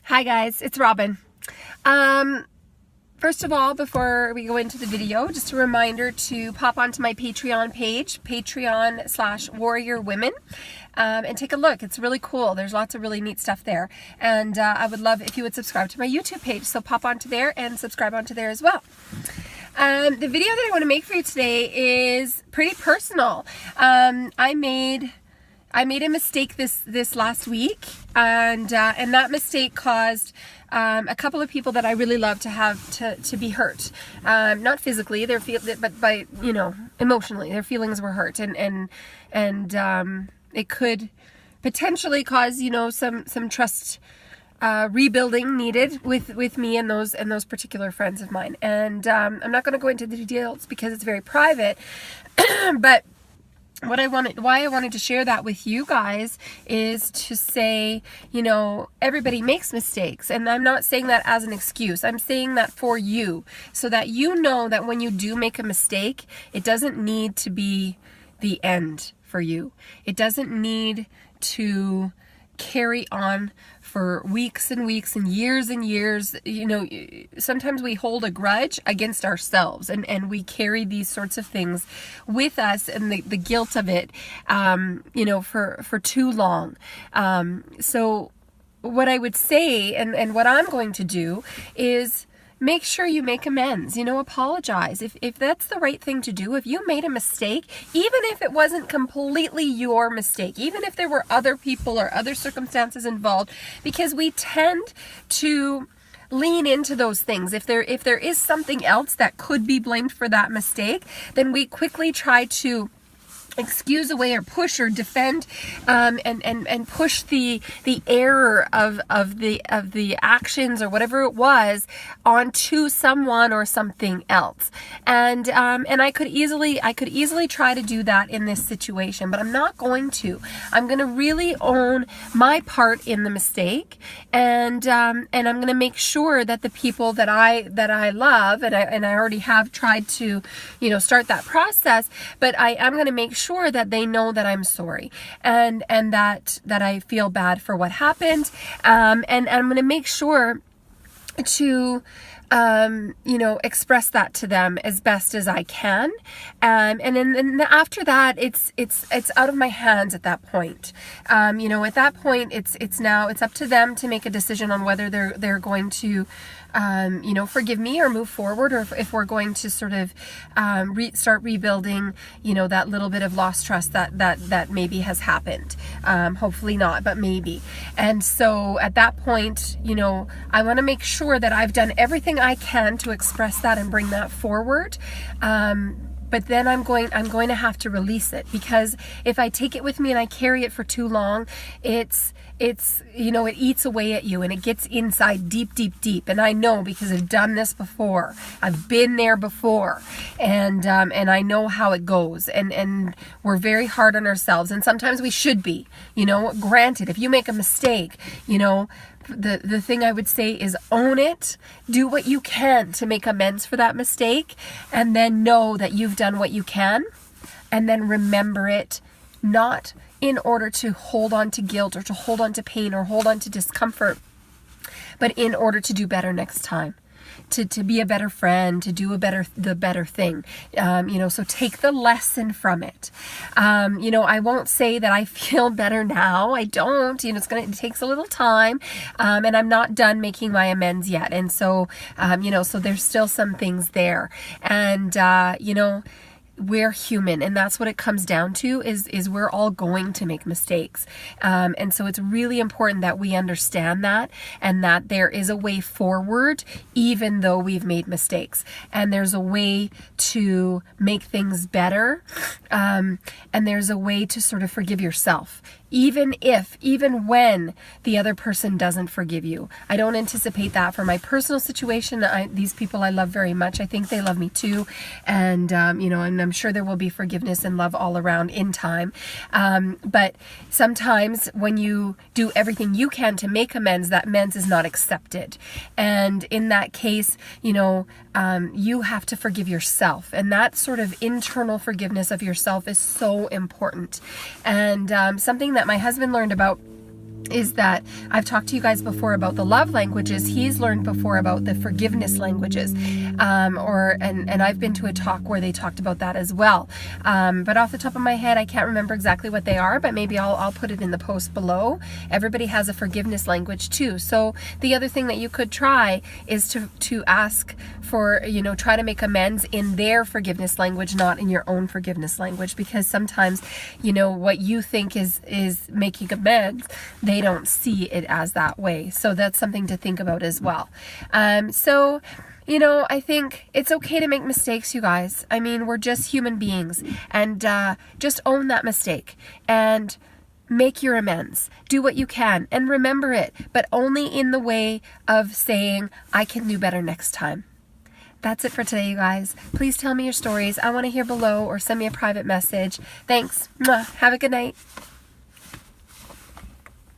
Hi guys, it's Robin. First of all, before we go into the video, just a reminder to pop onto my Patreon page, Patreon/WarriorWomen, and take a look. It's really cool. There's lots of really neat stuff there. And I would love if you would subscribe to my YouTube page. So pop onto there and subscribe onto there as well. The video that I want to make for you today is pretty personal. I made a mistake this last week, and that mistake caused a couple of people that I really love to be hurt. Not physically, but by emotionally, their feelings were hurt, and it could potentially cause some trust rebuilding needed with me and those particular friends of mine. And I'm not going to go into the details because it's very private, but why I wanted to share that with you guys is to say, everybody makes mistakes. And I'm not saying that as an excuse. I'm saying that for you, so that you know that when you do make a mistake, it doesn't need to be the end for you. It doesn't need to carry on for weeks and weeks and years. Sometimes we hold a grudge against ourselves, and we carry these sorts of things with us, and the guilt of it, for too long. So what I would say, and what I'm going to do, is make sure you make amends, apologize. If that's the right thing to do, if you made a mistake, even if it wasn't completely your mistake, even if there were other people or other circumstances involved, because we tend to lean into those things. If there is something else that could be blamed for that mistake, then we quickly try to excuse away or push or defend and push the error of the actions or whatever it was onto someone or something else. And I could easily try to do that in this situation, but I'm not going to. I'm going to really own my part in the mistake, and I'm going to make sure that the people that I love, and I already have tried to start that process, but I'm going to make sure that they know that I'm sorry, and that I feel bad for what happened, and I'm going to make sure to express that to them as best as I can, and then after that, it's out of my hands at that point. At that point, it's up to them to make a decision on whether they're going to forgive me or move forward, or if we're going to sort of start rebuilding, that little bit of lost trust that maybe has happened. Hopefully not, but maybe. And so at that point, I want to make sure that I've done everything I can to express that and bring that forward. But then I'm going to have to release it, because if I take it with me and I carry it for too long, it eats away at you, and it gets inside deep. And I know, because I've done this before. I've been there before, and I know how it goes. And we're very hard on ourselves, and sometimes we should be. Granted, if you make a mistake, the thing I would say is own it. Do what you can to make amends for that mistake, and then know that you've done what you can, and then remember it, not in order to hold on to guilt or to hold on to pain or hold on to discomfort, but in order to do better next time. To be a better friend, to do the better thing, so take the lesson from it. I won't say that I feel better now. I don't. It takes a little time, and I'm not done making my amends yet. And so, so there's still some things there, and we're human, and that's what it comes down to, is we're all going to make mistakes. And so it's really important that we understand that, and that there is a way forward, even though we've made mistakes, and there's a way to make things better. And there's a way to sort of forgive yourself, even when the other person doesn't forgive you. I don't anticipate that for my personal situation. These people I love very much. I think they love me too. And, and I'm sure there will be forgiveness and love all around in time. But sometimes when you do everything you can to make amends, that amends is not accepted. And in that case, you have to forgive yourself. And that sort of internal forgiveness of yourself is so important. And something that my husband learned about is that I've talked to you guys before about the love languages. He's learned before about the forgiveness languages, and I've been to a talk where they talked about that as well. But off the top of my head, I can't remember exactly what they are, but maybe I'll put it in the post below. Everybody has a forgiveness language too. So the other thing that you could try is to ask for, try to make amends in their forgiveness language, not in your own forgiveness language, because sometimes, what you think is making amends, they don't see it as that way. So that's something to think about as well. So I think it's okay to make mistakes, you guys. I mean, we're just human beings, and just own that mistake and make your amends. Do what you can and remember it, but only in the way of saying, I can do better next time. That's it for today, you guys. Please tell me your stories. I want to hear below, or send me a private message. Thanks. Mwah. Have a good night.